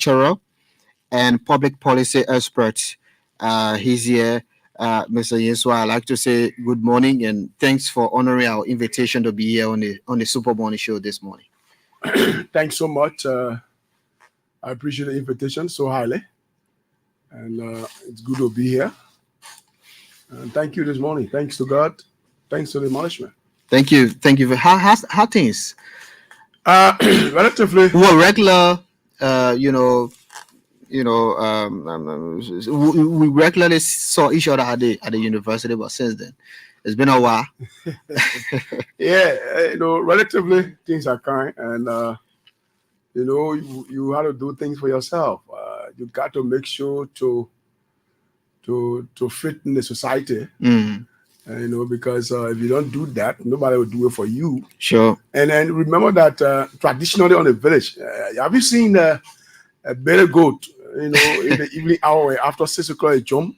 lecturer and public policy expert. He's here. Mr. Yeswa, I'd like to say good morning and thanks for honoring our invitation to be here on the Super Morning Show this morning. Thanks so much. I appreciate the invitation so highly. And it's good to be here. And thank you this morning. Thanks to God. Thanks to the management. Thank you. How things? Relatively. Well, regular, we regularly saw each other at the university, but since then, it's been a while. Yeah, relatively things are kind, and you have to do things for yourself. You got to make sure to fit in the society. Because if you don't do that, nobody will do it for you. Sure. And then remember that traditionally on the village, have you seen a better goat? In the evening hour after 6 o'clock, it jump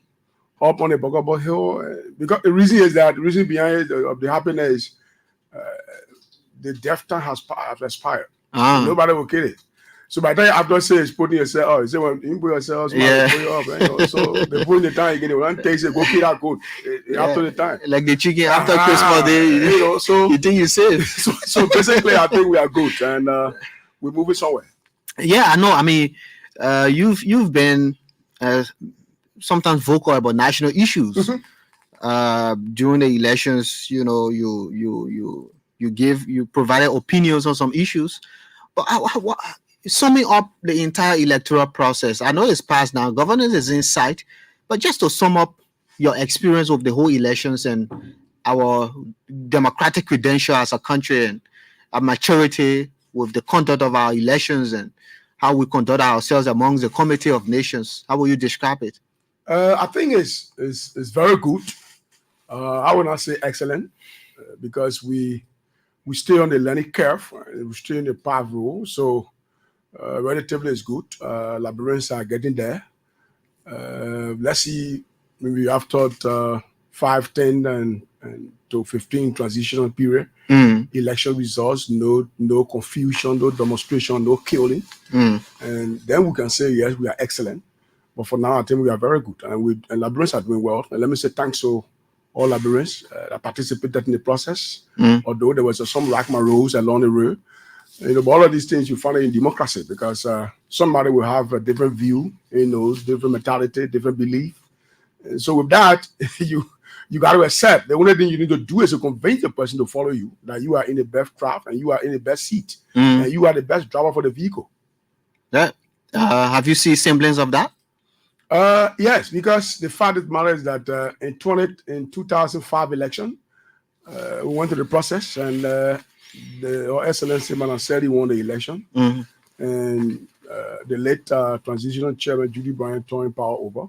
up on the Bogobo Hill. Because the reason behind of the happiness, the death time has expired. Nobody will kill it. So by the time after say it's putting yourself, you say when you put yourself, put you up, so they put in the time again. One takes it, go kill that goat after the time. Like the chicken after Christmas Day, so you think you safe. so basically, I think we are good, and we're moving somewhere. Yeah, I know. I mean, you've been sometimes vocal about national issues. During the elections. You provided opinions on some issues, but summing up the entire electoral process, I know it's past now, governance is in sight, but just to sum up your experience of the whole elections and our democratic credential as a country and our maturity with the conduct of our elections and how we conduct ourselves amongst the Committee of Nations, how will you describe it? I think it's very good. I would not say excellent, because we stay on the learning curve, we stay in the path rule, so relatively is good. Liberians are getting there. Let's see, maybe after 5, 10, and to 15 transitional period, election results, no confusion, no demonstration, no killing, and then we can say yes, we are excellent. But for now, I think we are very good, and Liberians are doing well. And let me say thanks to all Liberians that participated in the process, although there was some rigmaroles along the road. But all of these things you find in democracy, because somebody will have a different view, different mentality, different belief. And so with that, you got to accept the only thing you need to do is to convince the person to follow you, that you are in the best craft and you are in the best seat and you are the best driver for the vehicle. Have you seen semblance of that? Yes, because the fact of the matter is that in 2005 election, we went through the process, and Her Excellency Madam Seri won the election, and the late transitional chairman Judy Bryant turned power over,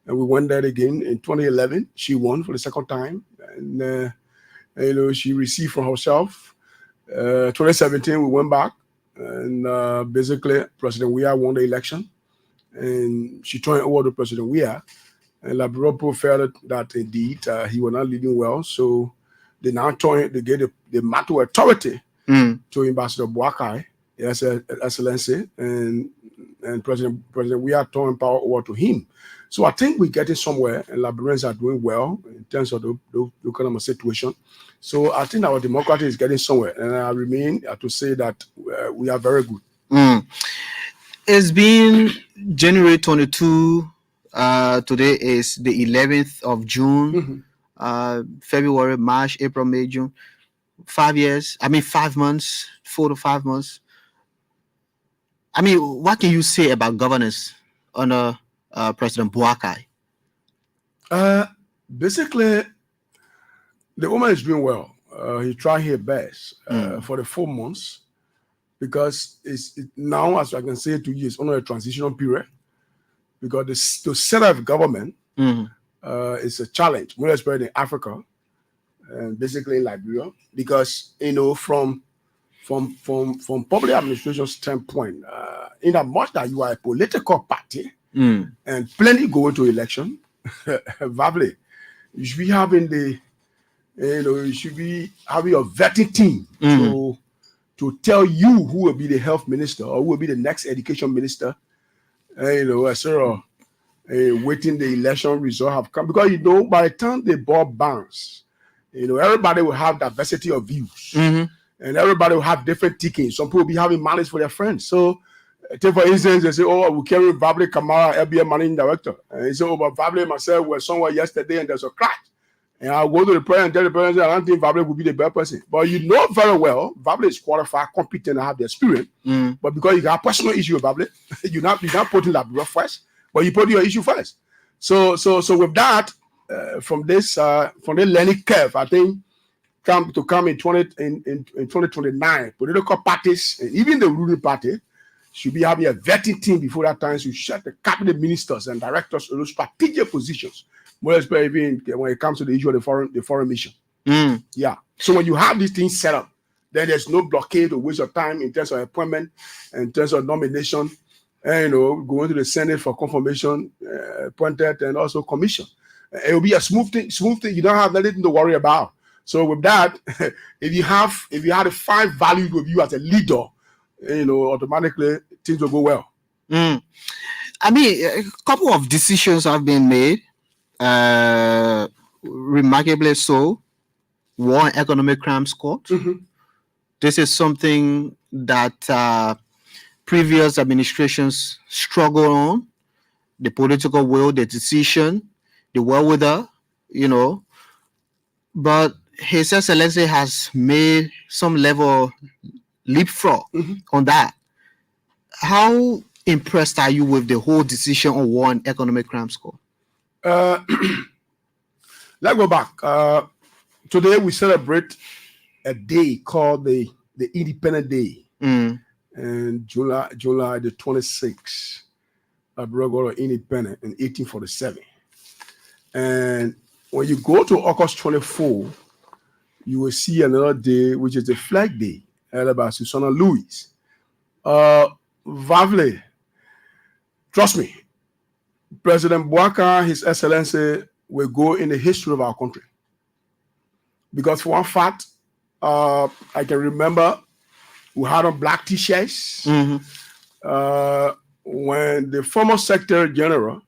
and we went there again in 2011. She won for the second time, and she received from herself. 2017 we went back, and basically President Weah won the election. And she turned over to President Weah, and Labiropo felt that indeed he was not leading well, so they now gave the matter authority to Ambassador Boakai, Excellency, and President Weah turned power over to him. So I think we're getting somewhere, and Liberians are doing well in terms of the kind of a situation. So I think our democracy is getting somewhere, and I remain to say that we are very good. It's been January 22. Today is the 11th of June. February, March, April, May, June. 5 years. 5 months. 4 to 5 months. What can you say about governance under President Boakai? Basically, the woman is doing well. He tried his best for the 4 months. Because now, as I can say to you, it's only a transitional period. Because to set up government is a challenge, more especially in Africa, and basically in Liberia. Because from public administration standpoint, in as much that you are a political party and plenty going to election, verbally, you should be having you should be having a vetting team to tell you who will be the health minister or who will be the next education minister sort of waiting the election result have come. Because, by the time the ball bounce, everybody will have diversity of views. And everybody will have different tickets. Some people will be having malice for their friends. So, take for instance, they say, we carry Vable Kamara, LBM managing director. And he said, but Vable and myself were somewhere yesterday and there's a crash. And I'll go to the president and tell the president, I don't think Vable will be the best person. But you know very well, Vable is qualified, competent, and have the experience. But because you got a personal issue with Vable, you're not putting that first, but you put your issue first. So with that, from the learning curve, I think, come in 2029, political parties, and even the ruling party, should be having a vetting team before that time to set the cabinet ministers and directors of those strategic positions, more especially when it comes to the issue of the foreign mission. Yeah. So when you have these things set up, then there's no blockade or waste of time in terms of appointment, in terms of nomination, and going to the Senate for confirmation, appointed, and also commission. It will be a smooth thing. You don't have anything to worry about. So with that, if you had a fine value with you as a leader, automatically things will go well. I mean, a couple of decisions have been made, remarkably so. War and Economic Crimes Court. This is something that previous administrations struggled on. The political will, the decision, the wherewithal, But His Excellency has made some level leapfrog on that. How impressed are you with the whole decision on War and Economic Crimes Court? Let's go back. Today we celebrate a day called the Independence Day. And July the 26th, Liberia got independent in 1847. And when you go to August 24, you will see another day, which is the Flag Day, held by Susanna Lewis. Vable, trust me, President Boubacar, His Excellency, will go in the history of our country. Because for one fact, I can remember we had on black T-shirts. When the former Secretary General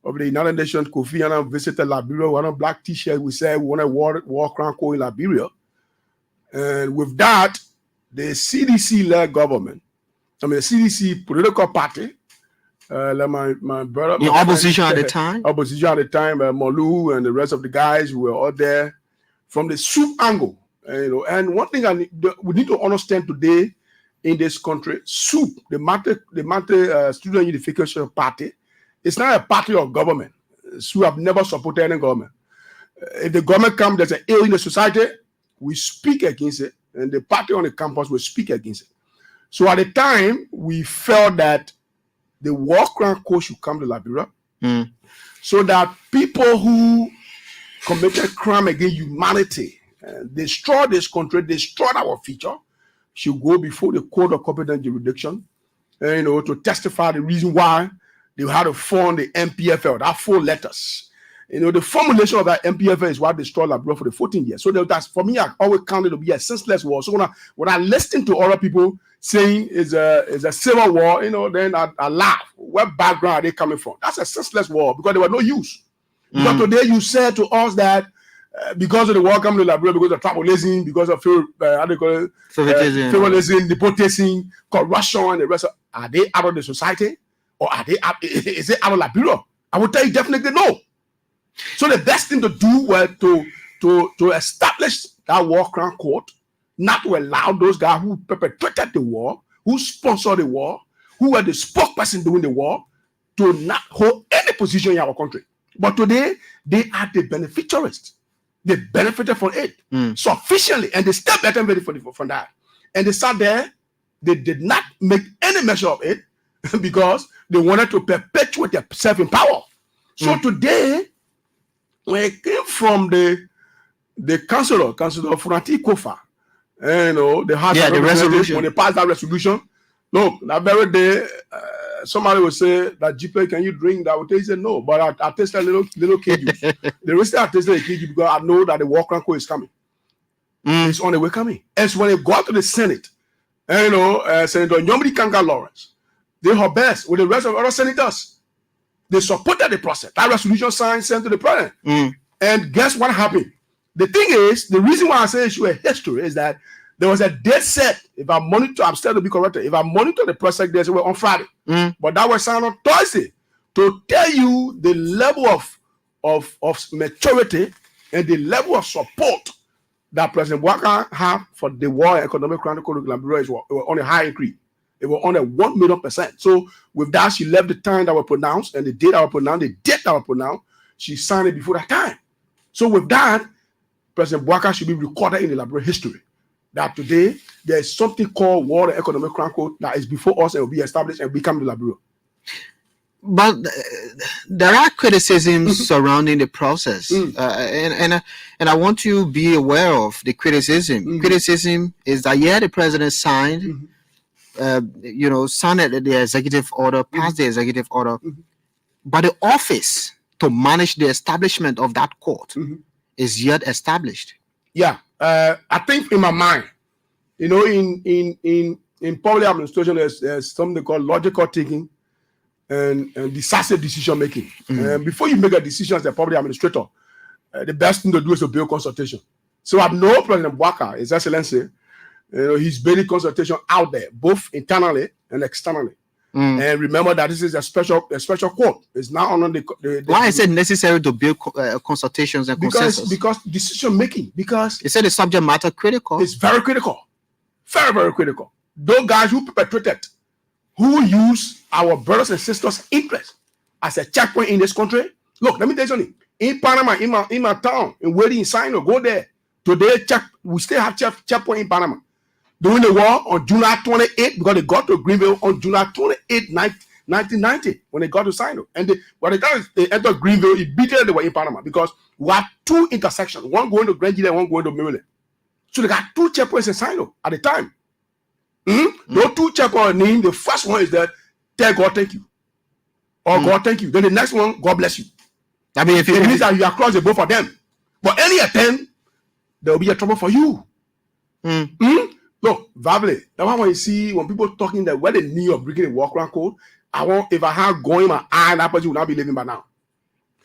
of the United Nations, Kofi Annan, visited Liberia, we had on black T-shirts. We said we want a war crown in Liberia. And with that, the CDC-led government, the CDC political party, like my brother, in opposition at the time, Molu and the rest of the guys who were all there from the soup angle. And one thing we need to understand today in this country, soup, the Mate Student Unification Party, it's not a party of government. SUP have never supported any government. If the government comes, there's an ill in the society, we speak against it, and the party on the campus will speak against it. So at the time, we felt that the war crime code should come to Liberia, so that people who committed crime against humanity, destroyed this country, destroyed our future, should go before the court of competent jurisdiction, to testify the reason why they had to form the MPFL, that 4 letters. The formulation of that MPFL is what destroyed Liberia for the 14 years. So that's, for me, I always counted to be a senseless war. So when I listen to other people saying it's a civil war, then I laugh. What background are they coming from? That's a senseless war because there was no use. Because today you said to us that because of the war coming to Liberia, because of tribalism, because of favoritism, nepotism, corruption, and the rest are they out of the society? Or is it out of Liberia? I would tell you definitely no. So the best thing to do was to establish that war crime court, not to allow those guys who perpetrated the war, who sponsored the war, who were the spokesperson during the war, to not hold any position in our country. But today, they are the beneficiaries. They benefited from it sufficiently, and they still benefited from that. And they sat there, they did not make any measure of it because they wanted to perpetuate themselves in power. So today, when it came from the councilor Franti Kofa, the House of Representatives, when they passed that resolution, look, that very day, somebody would say that GP, can you drink that? I would say no, but I tasted a little KG. The reason I tasted a KG because I know that the war crime code is coming. It's on the way coming. And so when it got to the Senate, Senator Nyomri Kanga Lawrence, did her best with the rest of other senators. They supported the process. That resolution signed sent to the president. And guess what happened? The thing is, the reason why I say it's a history is that there was a date set. If I monitor, I'm still to be corrected. If I monitor the process, they were on Friday, but that was signed on Thursday to tell you the level of maturity and the level of support that President Walker had for the War and Economic Chronicle of Liberia is on a high increase. It was on a 1 million%. So with that, she left the time that was pronounced and the date that was pronounced, the date that was pronounced, she signed it before that time. So with that, President Walker should be recorded in the Liberia history. That today there is something called War and Economic Chronicle that is before us and will be established and become the Liberia. But there are criticisms surrounding the process, and I want you to be aware of the criticism. Criticism is that the president signed, signed the executive order, passed the executive order, but the office to manage the establishment of that court is yet established. Yeah, I think in my mind, in public administration, there's something called logical thinking and decisive decision making. Before you make a decision as a public administrator, the best thing to do is to build consultation. So I know President Walker, His Excellency, he's building consultation out there, both internally and externally. And remember that this is a special court. It's not on the why is it necessary to build consultations and consensus? Because decision making. Because you said the subject matter critical. It's very critical, very very critical. Those guys who perpetrated, who use our brothers and sisters' interests as a checkpoint in this country. Look, let me tell you something. In Panama, in my town, in Wadi, in Sino, go there. Today, we still have checkpoint in Panama. During the war on July 28th, because they got to Greenville on July 28th, 1990, when they got to Sino. And when they entered Greenville, immediately they were in Panama because we had two intersections, one going to Grand and one going to Maryland. So they got two checkpoints in Sino at the time. Those two checkpoints named, the first one is that, tell God thank you. Or God thank you. Then the next one, God bless you. I mean, if it means that you are crossing both of them. But any attempt, there will be a trouble for you. Look, verbally, that's why when you see when people talking that where the knee of breaking the walk around code, if I had going my eye, that person would not be living by now.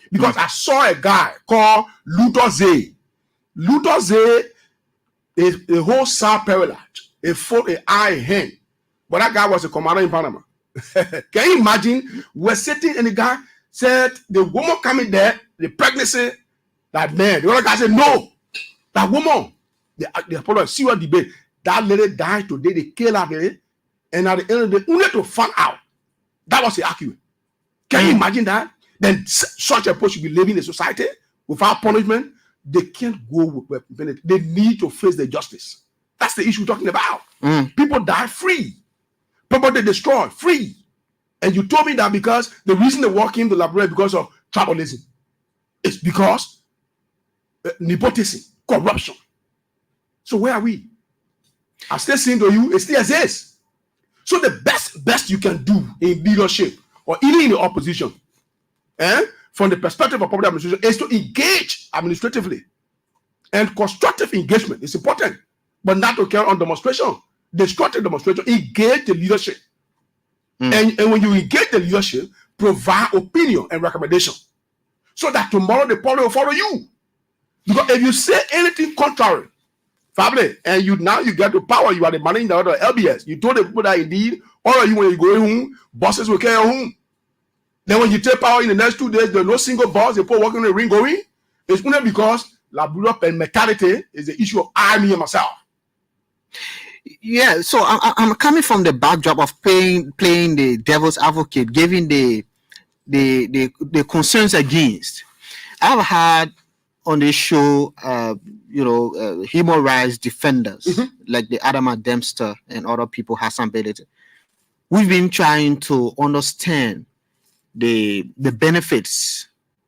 Because I saw a guy called Luther Zay. Luther Zay is a whole South parallel. A foot, an eye, a hand. But that guy was a commander in Panama. Can you imagine? We're sitting and the guy said the woman coming there, the pregnancy, that man. The other guy said, no. That woman, the following serious debate. That lady died today, they killed that lady, and at the end of the day, only to find out that was the argument. Can you imagine that? Then such a person should be living in a society without punishment. They can't go with it. They need to face the justice. That's the issue we're talking about. People die free. People they destroy free. And you told me that because the reason the war came to Liberia because of tribalism. It's because nepotism, corruption. So where are we? I'm still saying to you, it still exists. So the best you can do in leadership or even in the opposition, from the perspective of public administration, is to engage administratively. And constructive engagement is important, but not to carry on demonstration. Destructive demonstration, engage the leadership. And when you engage the leadership, provide opinion and recommendation. So that tomorrow the public will follow you. Because if you say anything contrary, family, and you get to power, you are the managing director of LBS. You told the people that indeed, all of you when you go home, bosses will carry you home. Then when you take power in the next 2 days, there's no single boss, they put working in the ring going. It's only because Liberia mentality is the issue of I, me, and myself. Yeah, so I'm coming from the backdrop of playing the devil's advocate, giving the concerns against. I've had on this show, human rights defenders like the Adama Dempster and other people, Hassan Belete. We've been trying to understand the benefits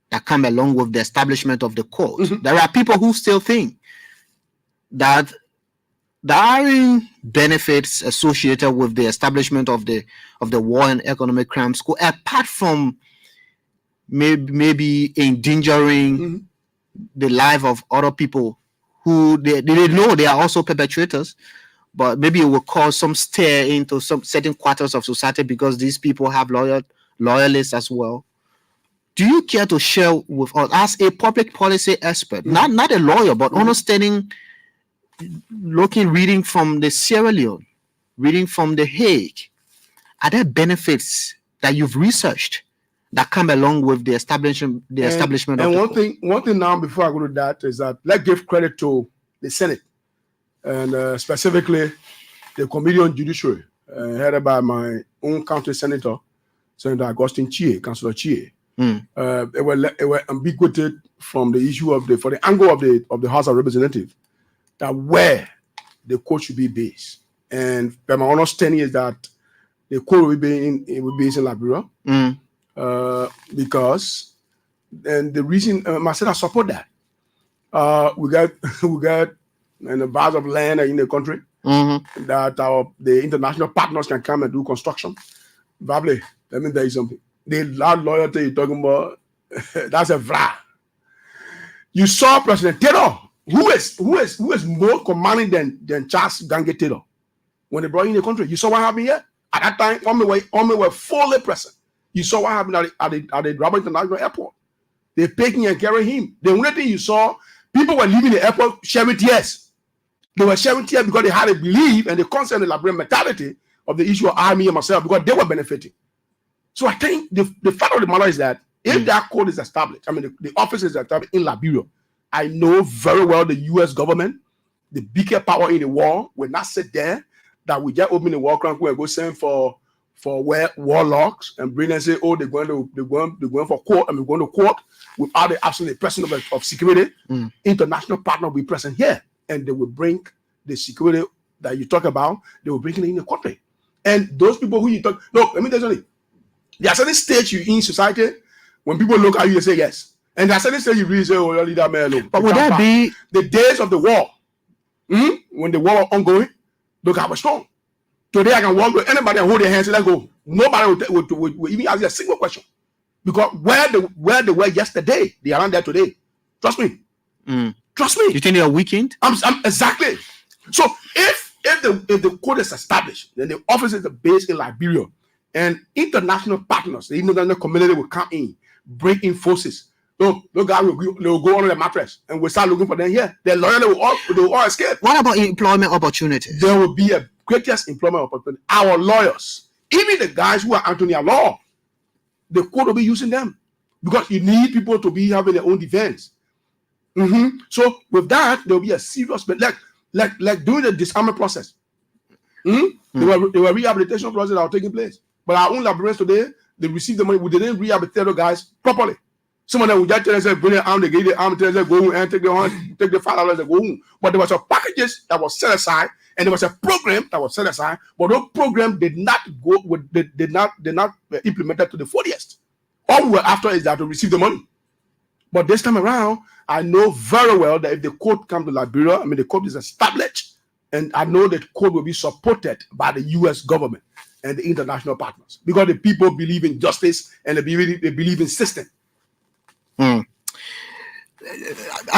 that come along with the establishment of the court. There are people who still think that there are benefits associated with the establishment of the War and Economic Crimes Court, apart from maybe endangering the life of other people who they know they are also perpetrators, but maybe it will cause some stir into some certain quarters of society because these people have loyalists as well. Do you care to share with us as a public policy expert, not a lawyer, but understanding, reading from the Sierra Leone, reading from the Hague, are there benefits that you've researched that come along with the establishment and one thing now before I go to that is that let's give credit to the Senate and specifically the Committee on Judiciary headed by my own county senator, Senator Augustine Chie, Councillor Chie. It were ambiguated from the issue of the angle of the House of Representatives that where the court should be based. And my understanding is that the court will be based in Liberia. Because and the reason myself I support that. We got and a vast of land in the country that the international partners can come and do construction. Probably, let me tell you something. The loud loyalty you're talking about, that's a vla. You saw President Taylor, who is more commanding than Charles Gange Taylor when they brought in the country. You saw what happened here? At that time, Ome were fully present. You saw what happened at the Rabat International Airport. They picking and carrying him. The only thing you saw, people were leaving the airport sharing tears. They were sharing tears because they had a belief and the concept and the Liberian mentality of the issue of army and myself because they were benefiting. So I think the fact of the matter is that if that code is established, I mean the office is established in Liberia, I know very well the U.S. government, the biggest power in the world, will not sit there that we just open the war crank and go send for warlocks and bring and say, oh, they're going for court and we're going to court without the absolute presence of security. International partner will be present here and they will bring the security that you talk about, they will bring it in the country. And those people who you talk, look, let me tell you something. There are certain states you in society, when people look at you, they say yes. And there are certain states you really say, oh, you're leader man alone. But would that be the days of the war? When the war was ongoing, look, I was strong. Today I can walk with anybody and hold their hands and let go. Nobody will even ask you a single question. Because where they were yesterday, they are not there today. Trust me. Trust me. You think they are weakened? Exactly. So if the code is established, then the offices are based in Liberia, and international partners, the international community will come in, bring in forces. Look, guys will go on the mattress and we'll start looking for them here. Their loyalty will all escape. What about employment opportunities? There will be a greatest employment opportunity. Our lawyers, even the guys who are Anthony Law, the court will be using them because you need people to be having their own defense. So with that, there will be a serious, like doing the disarmament process. There were rehabilitation processes that were taking place. But our own Liberians today, they received the money. We didn't rehabilitate the guys properly. Some of them would just tell us, bring their arm, they get the arm, tell us, go home and take the $5 and go home. But there was a packages that was set aside, and there was a program that was set aside, but those program did not implemented to the fullest. All we were after is that to receive the money. But this time around, I know very well that if the court comes to Liberia, I mean the court is established, and I know that court will be supported by the U.S. government and the international partners because the people believe in justice and they believe in system. I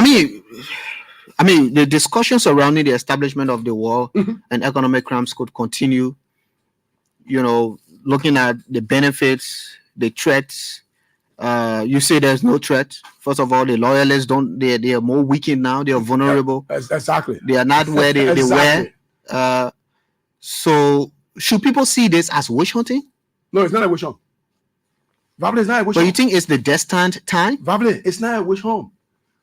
mean, the discussions surrounding the establishment of the war and economic crimes could continue. You know, looking at the benefits, the threats. You say there's no threat. First of all, the loyalists they are more weakened now. They are vulnerable. Exactly. They are not where they were. So should people see this as witch hunting? No, it's not a witch hunt. Vabli, it's not a witch hunt. But you think it's the destined time? Vabli, it's not a witch hunt.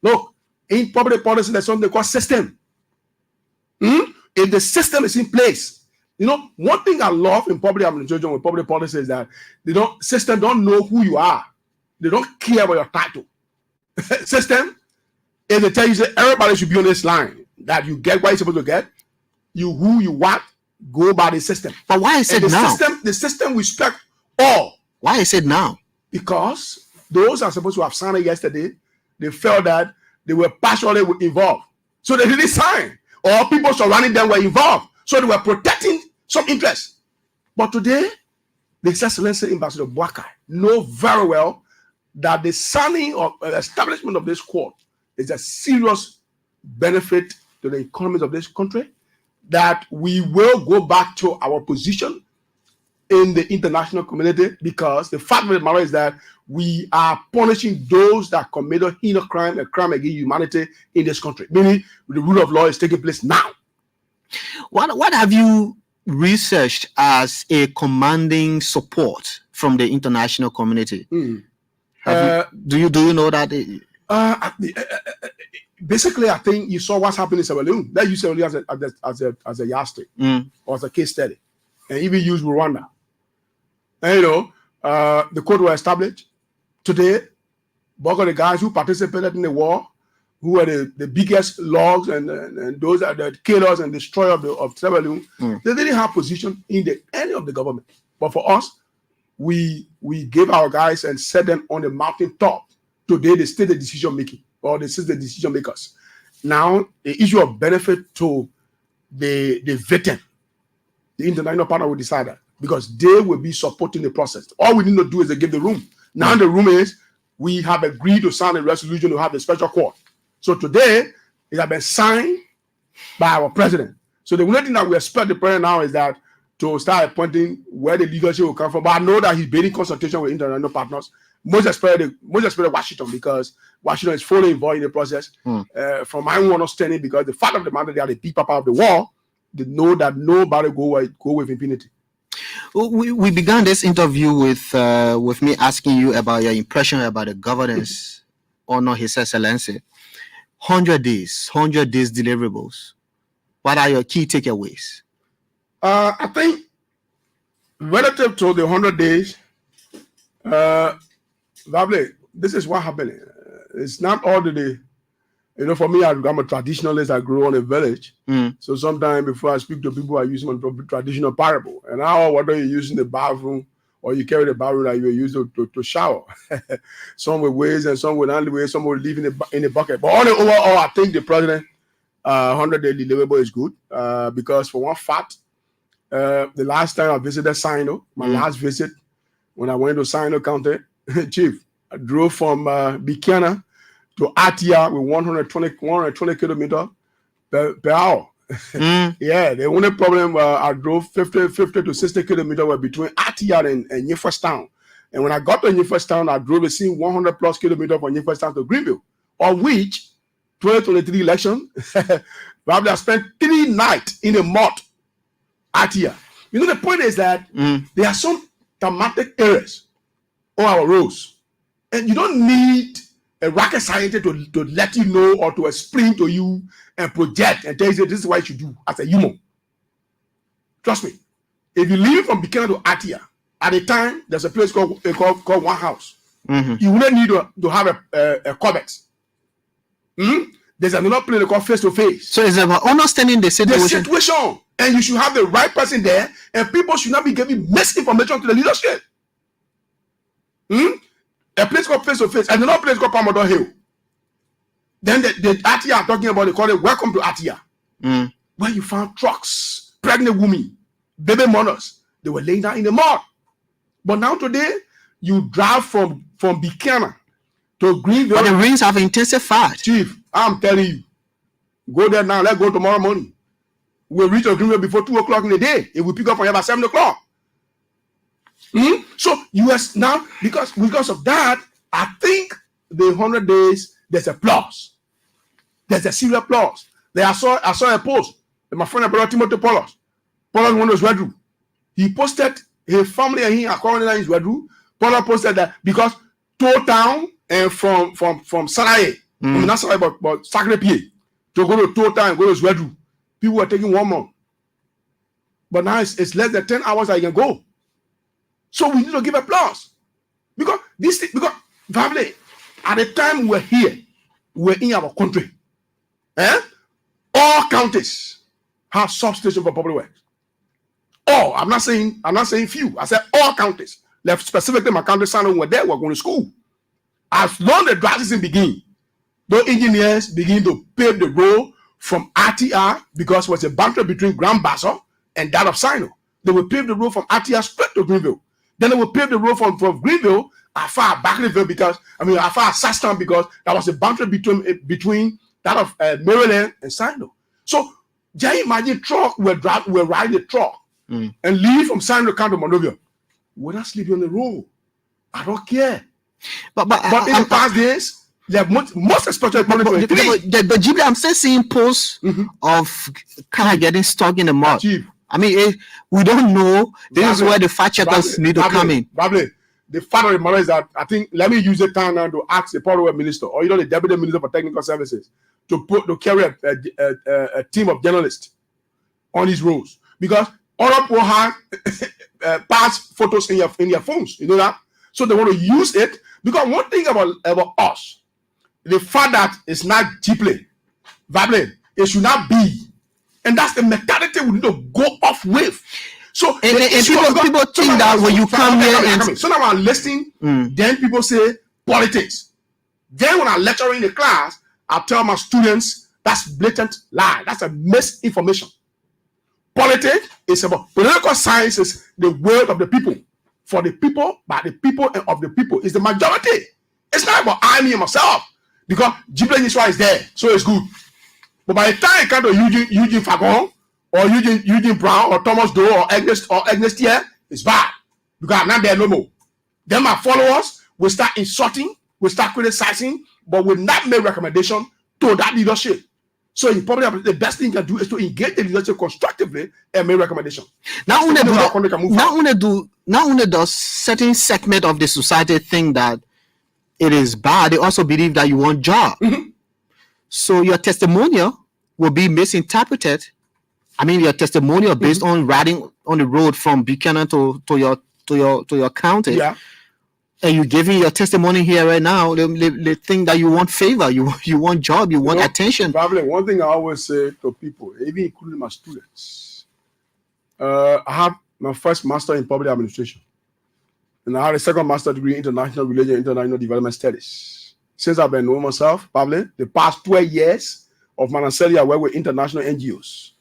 Look, in public policy, there's something called system. If the system is in place, you know, one thing I love in public administration with public policy is that system don't know who you are. They don't care about your title. System, if they tell you that everybody should be on this line, that you get what you're supposed to get, who you want, go by the system. But why is it now? The system respect all. Why is it now? Because those are supposed to have signed it yesterday. They felt that they were partially involved. So they didn't sign. Or people surrounding them were involved. So they were protecting some interest. But today, the Excellency Ambassador Boakai know very well that the signing of establishment of this court is a serious benefit to the economies of this country. that we will go back to our position in the international community, because the fact of the matter is that we are punishing those that committed heinous crime, a crime against humanity in this country. Meaning the rule of law is taking place now. What have you researched as a commanding support from the international community? Mm. Do you know that? Basically, I think you saw what's happening in Sierra Leone. They use Sierra Leone as a yardstick or as a case study, and even use Rwanda. And the court was established. Today, both of the guys who participated in the war, who are the biggest logs and those are the killers and destroyers of Sierra Leone, they didn't have position in any of the government. But for us, we gave our guys and set them on the mountain top. Today, they still the decision making, or they still the decision makers. Now, the issue of benefit to the victim, the international partner will decide that, because they will be supporting the process. All we need to do is to give the room. Now the room is, we have agreed to sign a resolution to have the special court. So today, it has been signed by our president. So the only thing that we expect the president now is that to start appointing where the leadership will come from. But I know that he's been in consultation with international partners, most especially Washington, because Washington is fully involved in the process. From my own understanding, because the fact of the matter, they are the people part of the war, they know that nobody go with impunity. We began this interview with me asking you about your impression about the governance under His Excellency. 100 days deliverables. What are your key takeaways? I think relative to the 100 days, this is what happened. It's not all the day. For me, I'm a traditionalist. I grew up in a village. So sometimes before I speak to people, I use my traditional parable. And now, whether you use in the bathroom or you carry the bathroom that you use to shower. Some will waste and some will only waste, some will leave in the bucket. But all in overall, I think the president 100-day deliverable is good, because for one fact, the last time I visited Sino, my last visit, when I went to Sino County, Chief, I drove from Buchanan to Atia with 120 kilometers per hour. Yeah, the only problem I drove 50 to 60 kilometers were between Atia and Yefferstown. And when I got to Yefferstown, I drove the same 100 plus kilometers from Yefferstown to Greenville, of which 2023 election, probably I spent 3 nights in the mud Atia. The point is that there are some thematic areas on our roads, and you don't need a rocket scientist to let you know or to explain to you and project and tell you this is what you should do as a human. Trust me. If you leave from Buchanan to Atia, at the time there's a place called One House. You wouldn't need to have a Corvette. There's another place called Face to Face. So it's about understanding the situation. And you should have the right person there, and people should not be giving misinformation to the leadership. A place called Face to Face, and another place called Palmador Hill. Then the Atia are talking about, they call it Welcome to Atia, where you found trucks, pregnant women, baby mothers. They were laying down in the mud. But now today, you drive from Buchanan to Greenville. But the rains have intensified. Chief, I'm telling you, go there now. Let's go tomorrow morning. We'll reach Greenville before 2 o'clock in the day. It will pick up from here by 7 o'clock. So US now, because of that, I think the 100 days, there's a plus. There's a serious plus. I saw a post. My friend brother Timothy Paulos went to his bedroom. He posted his family and he are calling in his bedroom. Paulos posted that because Toll Town and from Saraye, not Saraye, but Sacre Pied, to go to Toll Town and go to his bedroom, people were taking 1 month. But now it's less than 10 hours that you can go. So we need to give applause. Because family, at the time we're here, we're in our country. All counties have substations for public works. All, I'm not saying few. I said all counties. Left specifically my county, son, were there, we're going to school. As long as the dry season begin, those engineers begin to pave the road from RTR, because it was a boundary between Grand Basso and that of Sino. They will pave the road from RTR straight to Greenville. Then they will pave the road from Greenville as far as Backleyville, as far as Sasstown, because that was a boundary between that of Maryland and Sino. So Just imagine truck, we're riding the truck and leave from San Ricardo to Monrovia. We're not sleeping on the road. I don't care. But in the past days, they have most especially the Ghibli, I'm still seeing posts of car getting stuck in the mud. I mean, we don't know. This is where the fact checkers need to come in. Probably. The fact of the matter is that I think, let me use the time now to ask the Power Minister or the Deputy Minister for Technical Services to carry a team of journalists on these roads, because other people have past photos in your phones. You know that, so they want to use it. Because one thing about us, the fact that it's not cheaply, Vable, it should not be, and that's the mentality we need to go off with. So and people think that when you come here and so now I'm listening, then people say politics. Then when I'm lecturing in the class, I tell my students that's blatant lie. That's a misinformation. Politics is about political science, is the word of the people, for the people, by the people, and of the people is the majority. It's not about I, me, and myself, because Ghibli Israel is there, so it's good. But by the time it comes to Eugene Fagon, or Eugene Brown, or Thomas Doe, or Agnes Thier, it's bad. Because I'm not there no more. Then my followers will start insulting, will start criticizing, but will not make recommendation to that leadership. So you probably the best thing you can do is to engage the leadership constructively and make recommendation. Not only does certain segment of the society think that it is bad, they also believe that you want job. So your testimonial will be misinterpreted. I mean, your testimonial based on riding on the road from Buchanan to your county. Yeah. And you giving your testimony here right now, they think that you want favor, you want job, you want attention. Probably one thing I always say to people, even including my students, I have my first master in public administration, and I had a second master degree in international relations, international development studies. Since I've been knowing myself, probably the past 12 years of my study, I work with international NGOs,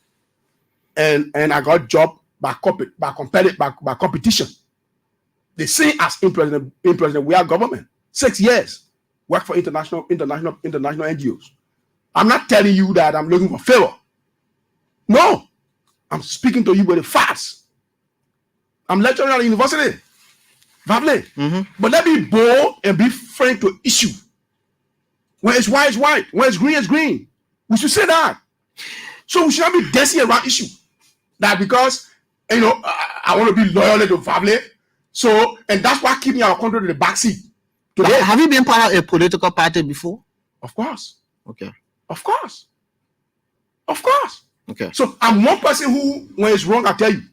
and I got job by competition. The same as in president, we are government. 6 years, work for international NGOs. I'm not telling you that I'm looking for favor. No, I'm speaking to you with the facts. I'm lecturing at the university, Vable. But let me be bold and be frank to issue. When it's white, it's white. When it's green, it's green. We should say that. So we should not be dancing around issue. That because I want to be loyal to Vable. So, and that's why keeping our country to the backseat. Have you been part of a political party before? Of course. Okay. Of course. Of course. Okay. So I'm one person who, when it's wrong, I tell you.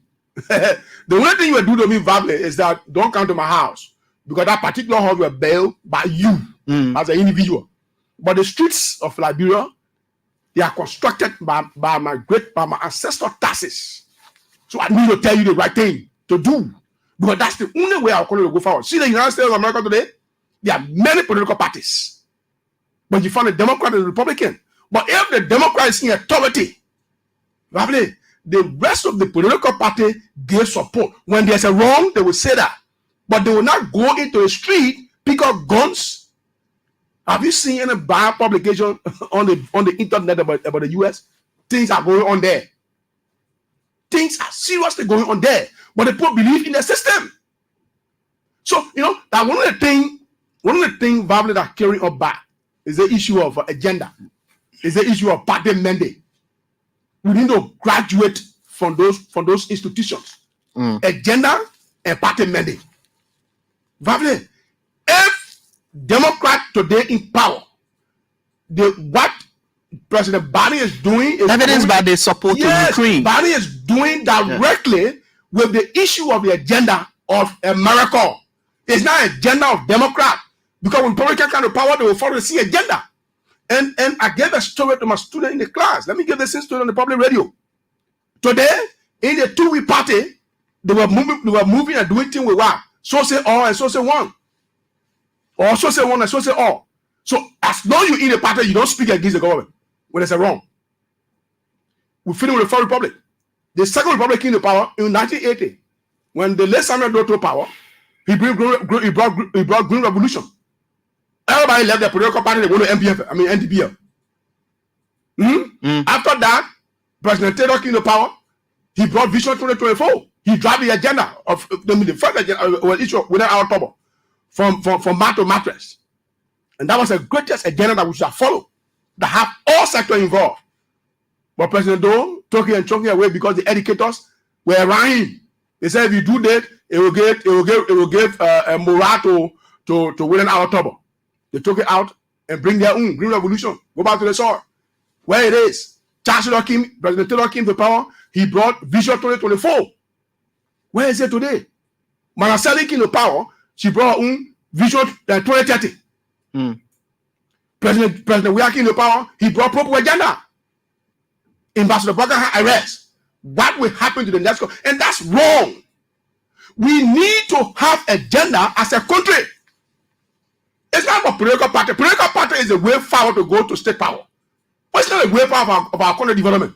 The only thing you will do to me, Vable, is that don't come to my house, because that particular house will bailed by you as an individual. But the streets of Liberia, they are constructed by my ancestral taxes. So I need to tell you the right thing to do. Because that's the only way our country will go forward. See the United States of America today, there are many political parties. But you find a Democrat and a Republican. But if the Democrat is in authority, the rest of the political party give support. When there's a wrong, they will say that. But they will not go into the street, pick up guns. Have you seen any bad publication on the internet about the US? Things are going on there. Things are seriously going on there. But the people believe in the system. So, that one of the things, Vable, that carrying up back is the issue of agenda. Is the issue of party mandate. We need to graduate from those institutions. Agenda and party mandate. Vable, if Democrat today in power, what President Biden is doing is evidence by the support to Ukraine. Biden is doing directly with the issue of the agenda of America. It's not an agenda of Democrat. Because when Republican come to power, they will follow the same agenda. And I gave a story to my student in the class. Let me give this story on the public radio. Today, in the two-week party, they were moving and doing things with what? So say all and so say one. Or so say one and so say all. So as long as you're in the party, you don't speak against the government when it's a wrong. We finish with the First Republic. The Second Republic came to power in 1980. When the late Samuel Doe took power, he brought Green Revolution. Everybody left the political party, they went to NDPL. After that, President Taylor came to power. He brought Vision 2024. He drove the agenda of the first agenda issue without our trouble from mat to mattress. And that was the greatest agenda that we should have followed, that have all sectors involved. But President Doe took it and choked it away because the educators were around him. They said if you do that, it will give a morale to winning our trouble. They took it out and bring their own green revolution. Go back to the soil where it is. President Taylor came to power. He brought Vision 2024. Where is it today? Manaseli came to power. She brought her own Vision 2030. President Weah came to power. He brought proper agenda. Ambassador Baka arrest. What will happen to the next? And that's wrong. We need to have agenda as a country. It's not about political party. Political party is a way forward to go to state power. But it's not a way forward of our country development.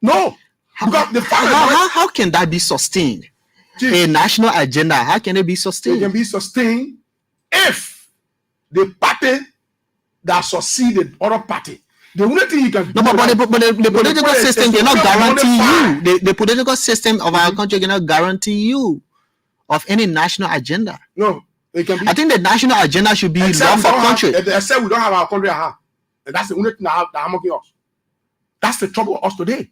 No. Because how can that be sustained? A national agenda, how can it be sustained? It can be sustained if the party that succeeded other party. The only thing you can do. No, but the political system cannot guarantee you. The political system of our country cannot guarantee you of any national agenda. No, it can be. I think the national agenda should be law for country. Except we don't have our country at heart. And that's the only thing that I'm working on. That's the trouble with us today.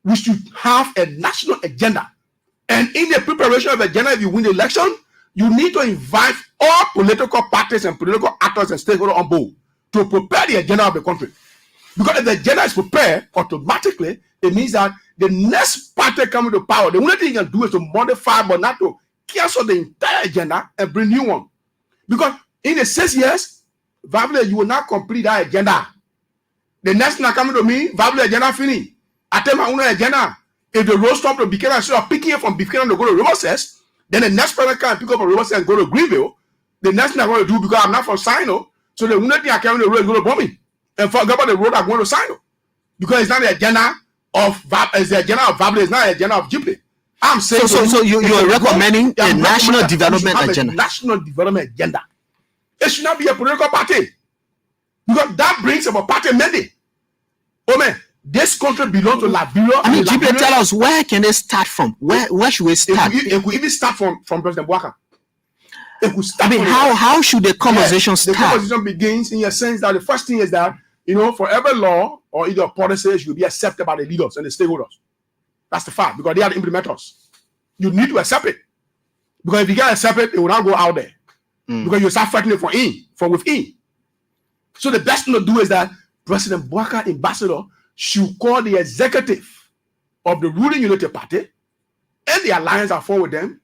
We should have a national agenda. And in the preparation of the agenda, if you win the election, you need to invite all political parties and political actors and stakeholders on board to prepare the agenda of the country. Because if the agenda is prepared, automatically, it means that the next party coming to power, the only thing you can do is to modify, but not to cancel the entire agenda and bring new one. Because in the 6 years, Vavle, you will not complete that agenda. The next thing coming to me, Vavle agenda finish. I tell my own agenda. If the road stop to Buchanan, instead of picking it from Buchanan to go to Riverside, then the next person can pick up a Riverside and go to Greenville. The next thing I'm going to do, because I'm not from Sino, so the only thing I can do is go to Bombing and forget about the road I'm going to Sino. Because it's not the agenda of it's the agenda of Vavle, it's not the agenda of Ghibli. I'm saying so you're recommending a national development agenda. A national development agenda. It should not be a political party. Because that brings about party mandate. Oh man, this country belongs to Liberia. I mean, Ghibli, tell us, where can they start from? Where should we start? It could even start from President Bouaka. It could start. I mean, how should the conversation start? The conversation begins in a sense that the first thing is that, for every law or either policy should be accepted by the leaders and the stakeholders. That's the fact, because they are the implementers. You need to accept it. Because if you can't accept it, it will not go out there. Because you start fighting it from within. So the best thing to do is that President Bouaka, ambassador, should call the executive of the ruling Unity Party and the alliance that form with them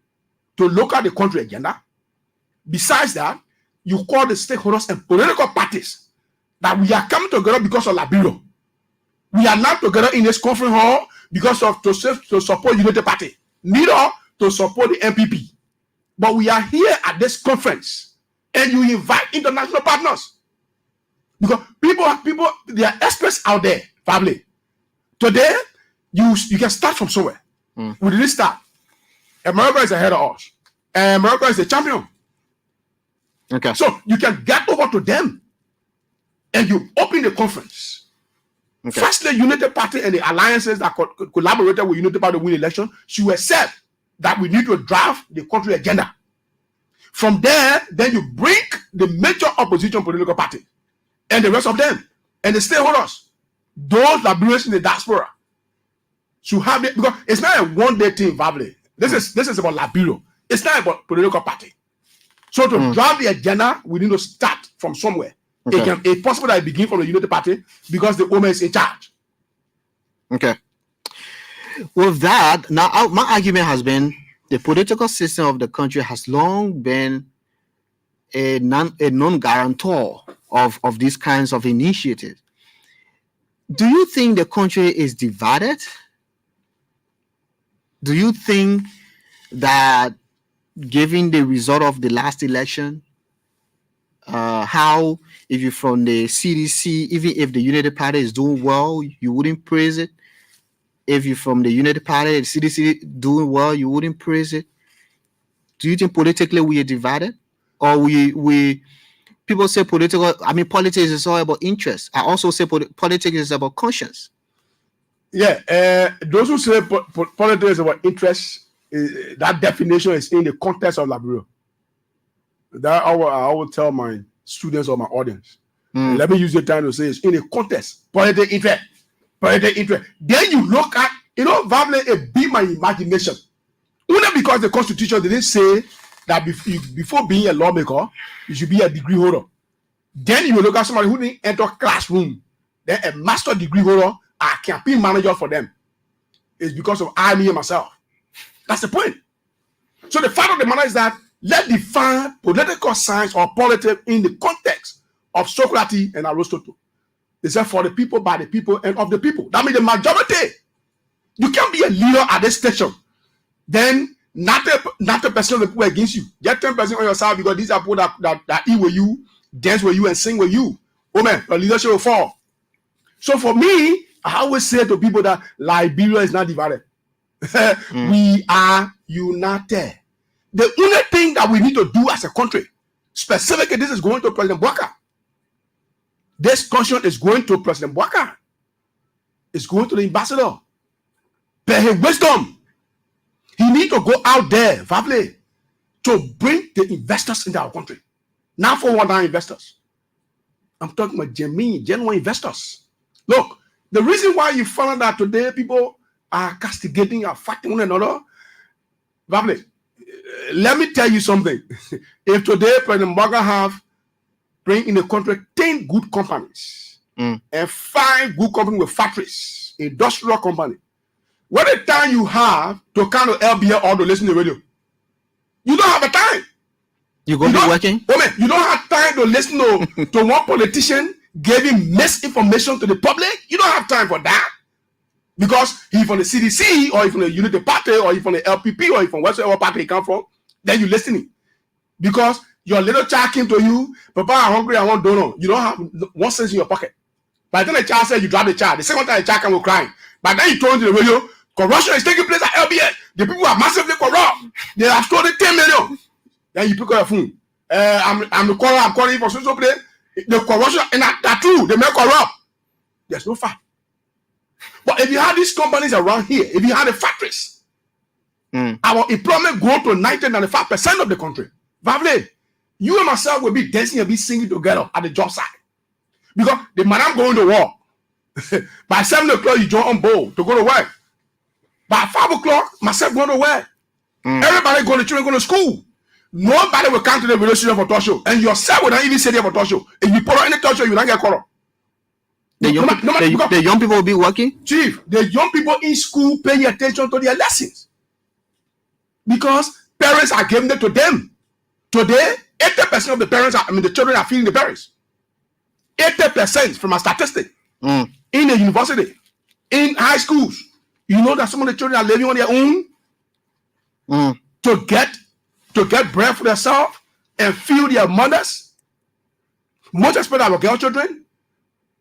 to look at the country agenda. Besides that, you call the stakeholders and political parties that we are coming together because of Liberia. We are not together in this conference hall because of to support Unity Party, neither to support the MPP. But we are here at this conference, and you invite international partners. Because people, there are experts out there, family. Today, you can start from somewhere. We didn't start. America is ahead of us. And America is the champion. Okay. So you can get over to them and you open the conference. Okay. Firstly, Unity Party and the alliances that collaborated with Unity Party to win the election should accept that we need to draft the country agenda. From there, then you bring the major opposition political party and the rest of them and the stakeholders, those Liberians in the diaspora, should have it, because it's not a one-day thing, Vavle. This is about Liberia. It's not about political party. So to draft the agenda, we need to start from somewhere. Okay. It's possible that it begin from the Unity Party because the woman is in charge. Okay. With that, now my argument has been the political system of the country has long been a non-guarantor of these kinds of initiatives. Do you think the country is divided? Do you think that given the result of the last election, how if you're from the CDC, even if the Unity Party is doing well, you wouldn't praise it? If you're from the Unity Party, the CDC doing well, you wouldn't praise it? Do you think politically we are divided? Or we people say politics is all about interest. I also say politics is about conscience. Those who say politics is about interest, that definition is in the context of Liberia. That I will tell my students or my audience. Let me use the time to say it's in a context. Political interest. Then you look at, Vavle, it be my imagination. Only because the Constitution didn't say that before being a lawmaker, you should be a degree holder. Then you look at somebody who didn't enter classroom, then a master degree holder, a campaign manager for them. It's because of me and myself. That's the point. So the fact of the matter is that let's define political science or politics in the context of Socrates and Aristotle. They said for the people, by the people, and of the people. That means the majority. You can't be a leader at this station. Then not a percent of the people against you. Get 10% on your side because these are people that eat with you, dance with you, and sing with you. Oh man, your leadership will fall. So for me, I always say to people that Liberia is not divided. We are united. The only thing that we need to do as a country, specifically, this is going to President Bouaka. This caution is going to President Bouaka. It's going to the ambassador. By his wisdom, he needs to go out there, Vavle, to bring the investors into our country. Not for one investors. I'm talking about genuine investors. Look, the reason why you found that today people are castigating, are fighting one another, Vavle, let me tell you something. If today President Bouaka bring in the country 10 good companies and 5 good companies with factories, industrial company, what the time you have to kind of LBL or to listen to the radio? You don't have the time. You're going to be working? Oh man, you don't have time to listen to one politician giving misinformation to the public. You don't have time for that. Because he's from the CDC, or he's from the Unity Party, or he's from the LPP, or he's from whatever party he come from, then you're listening. Because your little child came to you, Papa, I'm hungry, I want donor. You don't have 1 cent in your pocket. By the time the child said you drop the child, the second time the child come crying. By then you told to the radio, corruption is taking place at LBS. The people are massively corrupt. They have stolen 10 million. Then you pick up your phone. I'm the caller, I'm calling you for social play. The corruption, and that's true, they make corrupt. There's no fact. But if you have these companies around here, if you have the factories, our employment grow to 95% of the country. Vavle, you and myself will be dancing and be singing together at the job site. Because the madam going to work. By 7 o'clock, you join on board to go to work. By 5 o'clock, myself going to work. Everybody going to children, going to school. Nobody will come to the radio station for talk show. And yourself will not even sit there for talk show. If you put on any talk show, you will not get called up. The young people will be working? Chief, the young people in school paying attention to their lessons. Because parents are giving it to them. Today, 80% of the parents, the children are feeding the parents. 80% from a statistic. In the university, in high schools. You know that some of the children are living on their own to get bread for themselves and feed their mothers. Much especially our girl children.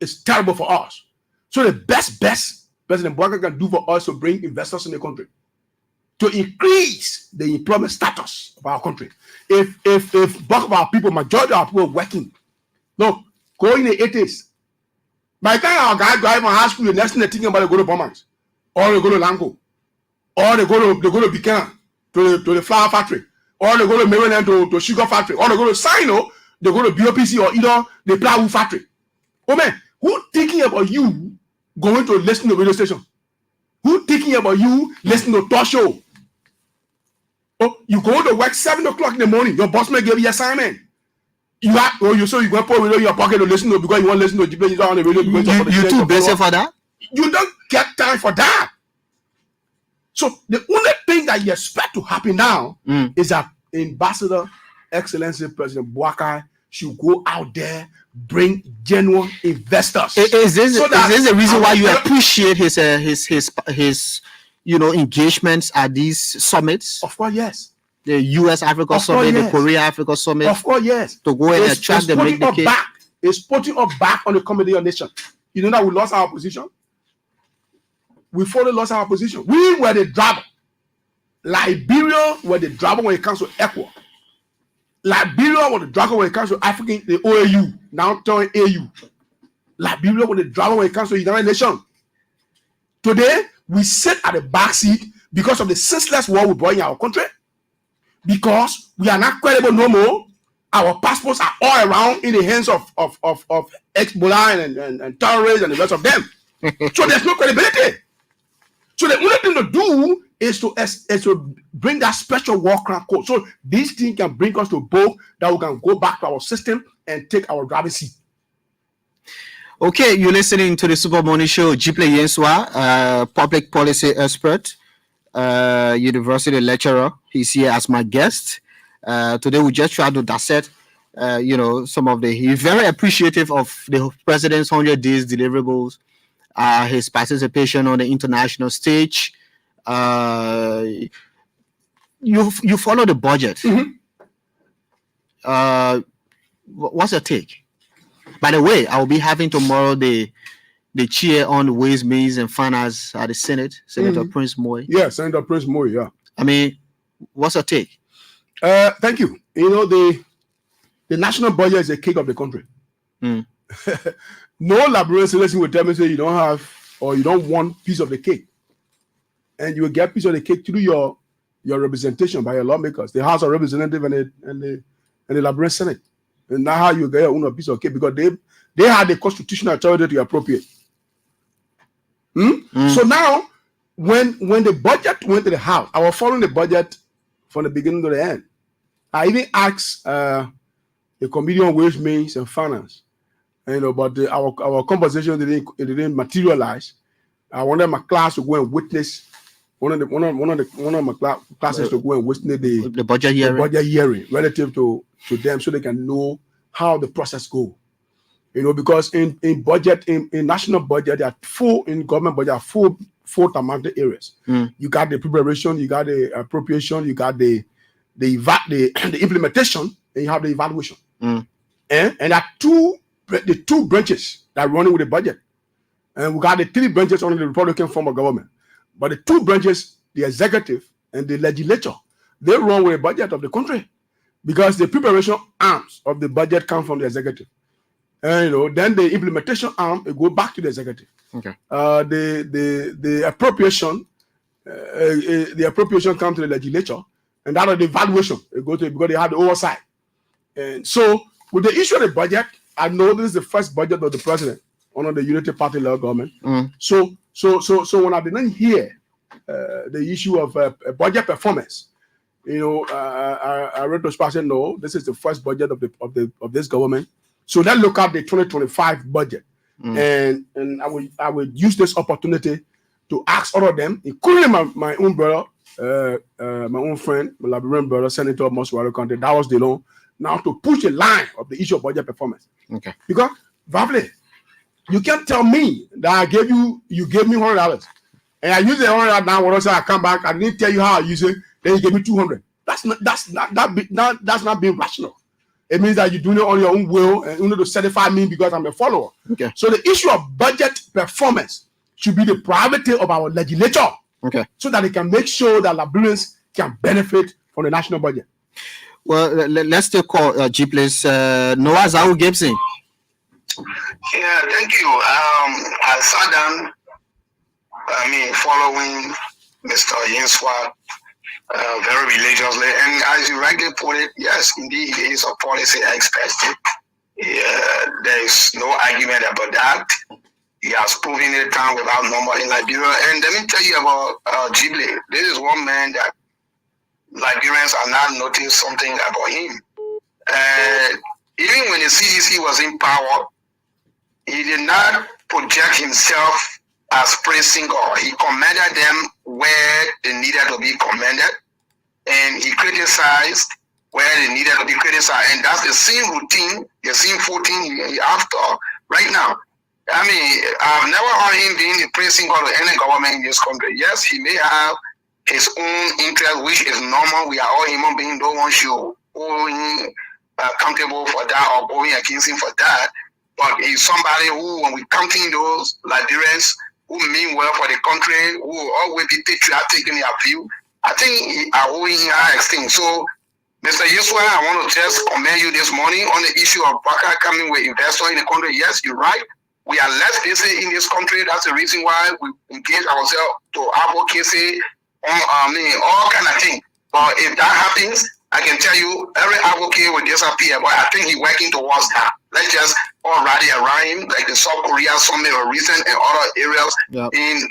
It's terrible for us. So the best President Bouaka can do for us to bring investors in the country, to increase the employment status of our country. If bulk of our people, majority of our people are working, look, go in the 80s. By the time our guys drive from high school, the next thing they're thinking about they go to Bombans, or they go to Lango, or they go to Buchanan, to the flour factory, or they go to Maryland to sugar factory, or they go to Sino, they go to BOPC, or either the plywood factory. Oh man, who thinking about you going to listen to radio station? Who thinking about you listening to talk show? Oh, you go to work 7 o'clock in the morning. Your boss may give you assignment. You go to put radio in your pocket to listen to because you want to listen to the on the radio. You too busy for that? You don't get time for that. So the only thing that you expect to happen now is that Ambassador Excellency President Bouaka should go out there, bring genuine investors. Is this the reason why you appreciate his engagements at these summits? Of course, yes. The U.S. Africa Summit, yes. The Korea Africa Summit. Of course, yes. To go and attract them, make the case. It's putting us back on the Committee of Nations. You know that we lost our position? We fully lost our position. We were the driver. Liberia were the driver when it comes to ECWA. Liberia was the driver when it comes to African, the OAU, now turning AU. Liberia was the driver when it comes to United Nations. Today, we sit at the back seat because of the senseless war we brought in our country. Because we are not credible no more. Our passports are all around in the hands of Hezbollah and terrorists and the rest of them. So there's no credibility. So the only thing to do is to bring that special war crime code. So this thing can bring us to both that we can go back to our system and take our driver's seat. Okay, you're listening to the Super Money Show. Jipley Yenswa, public policy expert, university lecturer. He's here as my guest. Today we just try to dissect, some of he's very appreciative of the president's 100 days deliverables, his participation on the international stage. You follow the budget. Mm-hmm. What's your take? By the way, I will be having tomorrow the chair on the Ways, Means, and Finance at the Senate, Senator Prince Moy. Yeah, Senator Prince Moy, yeah. I mean, what's your take? Thank you. The national budget is the cake of the country. Mm. No Liberian citizen will tell me, say, you don't have or you don't want piece of the cake. And you will get piece of the cake through your representation by your lawmakers, the House of Representatives and the Liberian Senate. And that's how you get your own piece of cake, because they had the constitutional authority to appropriate. So now, when the budget went to the House, I was following the budget from the beginning to the end. I even asked the Committee on Ways, Means, and Finance, but our conversation didn't materialize. I wanted my class to go and witness one of my classes to go and witness the budget hearing relative to them, so they can know how the process goes. Because in national budget, there are in government budget, four thematic areas. You got the preparation, you got the appropriation, you got the implementation, and you have the evaluation. And there are the two branches that are running with the budget. And we got the three branches under the Republican form of government. But the two branches, the executive and the legislature, they run with the budget of the country, because the preparation arms of the budget come from the executive. And then the implementation arm, it go back to the executive. Okay. The appropriation, comes to the legislature, and that of the evaluation, it go to, because they have the oversight. And so with the issue of the budget, I know this is the first budget of the president under the Unity Party level government. So when I didn't hear the issue of budget performance, I retrospectively no, this is the first budget of this government. So let's look at the 2025 budget, and I would use this opportunity to ask all of them, including my own brother, my own friend, my Liberian brother, Senator Moswara County, that was the law, now to push the line of the issue of budget performance. Okay. Because Vavle, you can't tell me that you gave me $100, and I use the $100 now. When I say I come back, I didn't tell you how I use it. Then you gave me $200. That's not being rational. It means that you're doing it on your own will, and you need to certify me because I'm a follower. Okay. So the issue of budget performance should be the priority of our legislature. Okay. So that it can make sure that Liberians can benefit from the national budget. Well, let's still call Jipley's Noah Zau Gibson. Yeah, thank you. I sat down, following Mr. Yenswa very religiously, and as you rightly put it, yes, indeed, he is a policy expert. There is no argument about that. He has proven it down without number in Liberia. And let me tell you about Jipley. This is one man that Liberians are not noticing something about him. Even when the CDC was in power, he did not project himself as praising God. He commended them where they needed to be commended, and he criticized where they needed to be criticized. And that's the same routine, the same footing he after right now. I've never heard him being praising God to any government in this country. Yes, he may have his own interest, which is normal. We are all human beings. No one should hold him accountable for that or going against him for that. But he's somebody who, when we counting those Liberians who mean well for the country, who will always be patriotic in their view, I think are owing high esteem. So, Mr. Yenswa, I want to just commend you this morning on the issue of Baka coming with investors in the country. Yes, you're right. We are less busy in this country. That's the reason why we engage ourselves to advocacy on all kind of things. But if that happens, I can tell you every advocate will disappear. But I think he's working towards that. Let's just all rally around him, like the South Korea summit or recent and other areas in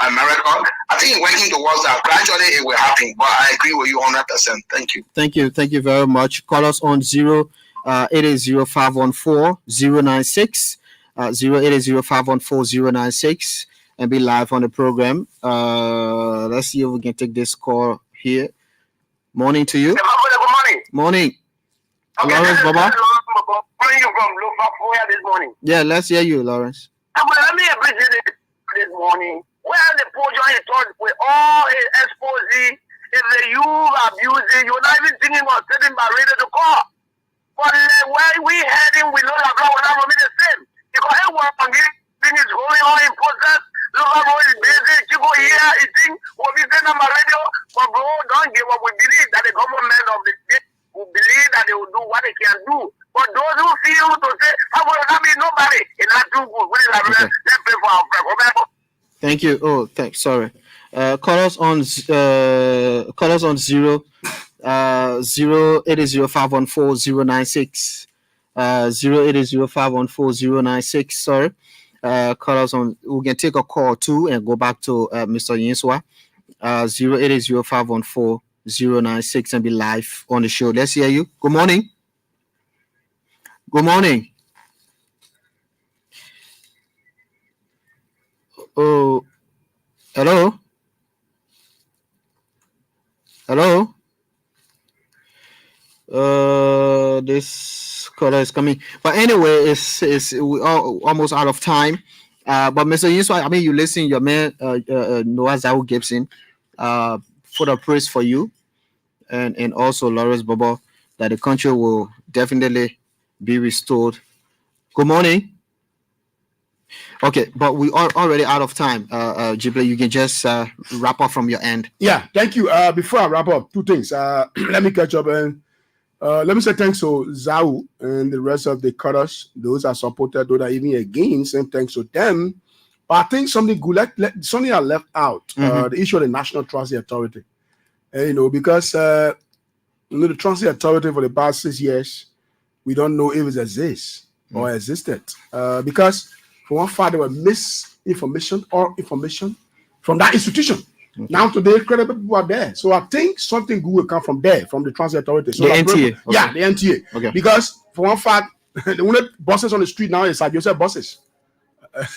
America. I think he's working towards that. Gradually it will happen. But I agree with you 100%. Thank you. Thank you. Thank you very much. Call us on 080-514-096. 080-514-096 and be live on the program. Let's see if we can take this call here. Morning to you. Good morning. Morning. Okay, Lawrence Baba. Calling you from Lofa this morning. Yeah, let's hear you, Lawrence. Let me appreciate it this morning. Where the poor John is taught with all his expose, if the youth abusing, you're not even thinking about sitting by radio to call. But when we had him, we know that God will not be the same. Because everyone thing is going on in process. Look how is busy. You go here, you think what we say on my radio. But bro, don't give up. We believe that the government of the state will believe that they will do what they can do. But those who feel to say, how will not be nobody? It's not too good. We let's pray for our friend. Thank you. Oh, thanks. Sorry. Call us on 080-514-096. 080-514-096. Sorry. Call us on. We can take a call too and go back to Mr. Yenswa. 080-514-096 and be live on the show. Let's hear you. Good morning. Good morning. Oh, hello. Hello. This caller is coming, but anyway, it's we are almost out of time. But Mr. Yusuf, I mean, you listen, your man Noah Zau Gibson, for the praise for you, and also Lawrence Baba, that the country will definitely be restored. Good morning. Okay, but we are already out of time. Jible, you can just wrap up from your end. Yeah, thank you. Before I wrap up, two things. Let me catch up and let me say thanks to Zau and the rest of the cutters. Those are supported, those are even against, and thanks to them. But I think something good, something I left out, the issue of the National Transit Authority. Because the Transit Authority for the past 6 years, we don't know if it exists or existed. Because for one part, there were misinformation or information from that institution. Okay. Now today, credible people are there. So I think something good will come from there, from the Transit Authority. So the NTA. Okay. Yeah, the NTA. Okay. Because for one fact, the only buses on the street now is Joseph buses.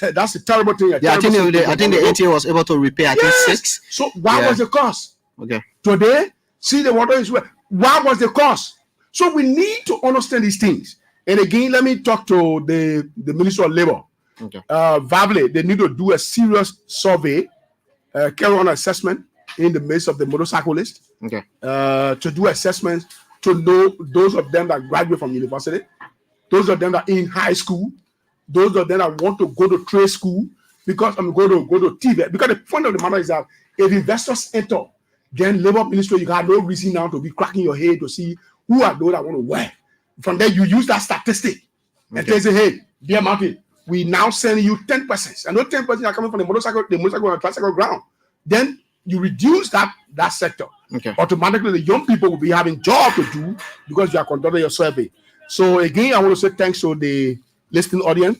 That's a terrible thing. Yeah, I think the NTA was able to repair at least 6. So why was the cost? Okay. Today, see the water is where. Why was the cost? So we need to understand these things. And again, let me talk to the Ministry of Labor. Okay. Vavle, they need to do a serious survey, carry on assessment in the midst of the motorcyclists. Okay. To do assessments to know those of them that graduate from university, those of them that are in high school, those of them that want to go to trade school, because I'm going to go to TVET. Because the point of the matter is that if investors enter, then Labor Ministry, you have no reason now to be cracking your head to see who are those that want to work. From there, you use that statistic and they say, hey, dear Martin, we now send you 10%. And those 10% are coming from the motorcycle and tricycle ground. Then you reduce that sector. Okay. Automatically, the young people will be having job to do because you are conducting your survey. So again, I want to say thanks to the listening audience.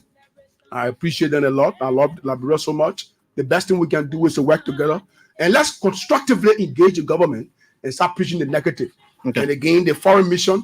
I appreciate them a lot. I love Liberia so much. The best thing we can do is to work together. And let's constructively engage the government and start preaching the negative. Okay. And again, the foreign minister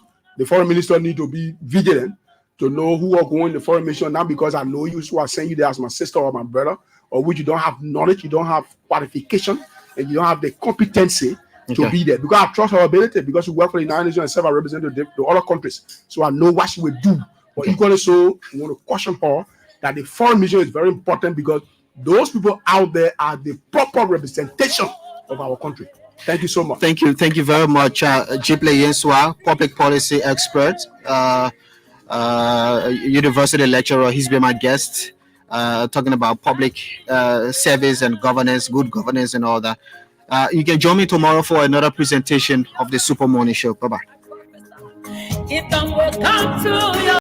need to be vigilant to know who are going to foreign mission, not because I know you, so I send you there as my sister or my brother, or which you don't have knowledge, you don't have qualification, and you don't have the competency to be there. Because I trust our ability, because we work for the United Nations and serve our representative to other countries. So I know what she will do. But equally so, we want to caution her that the foreign mission is very important because those people out there are the proper representation of our country. Thank you so much. Thank you very much, Jible Yenswa, public policy expert, university lecturer. He's been my guest, talking about public service and governance, good governance, and all that. You can join me tomorrow for another presentation of the Super Morning Show. Bye bye.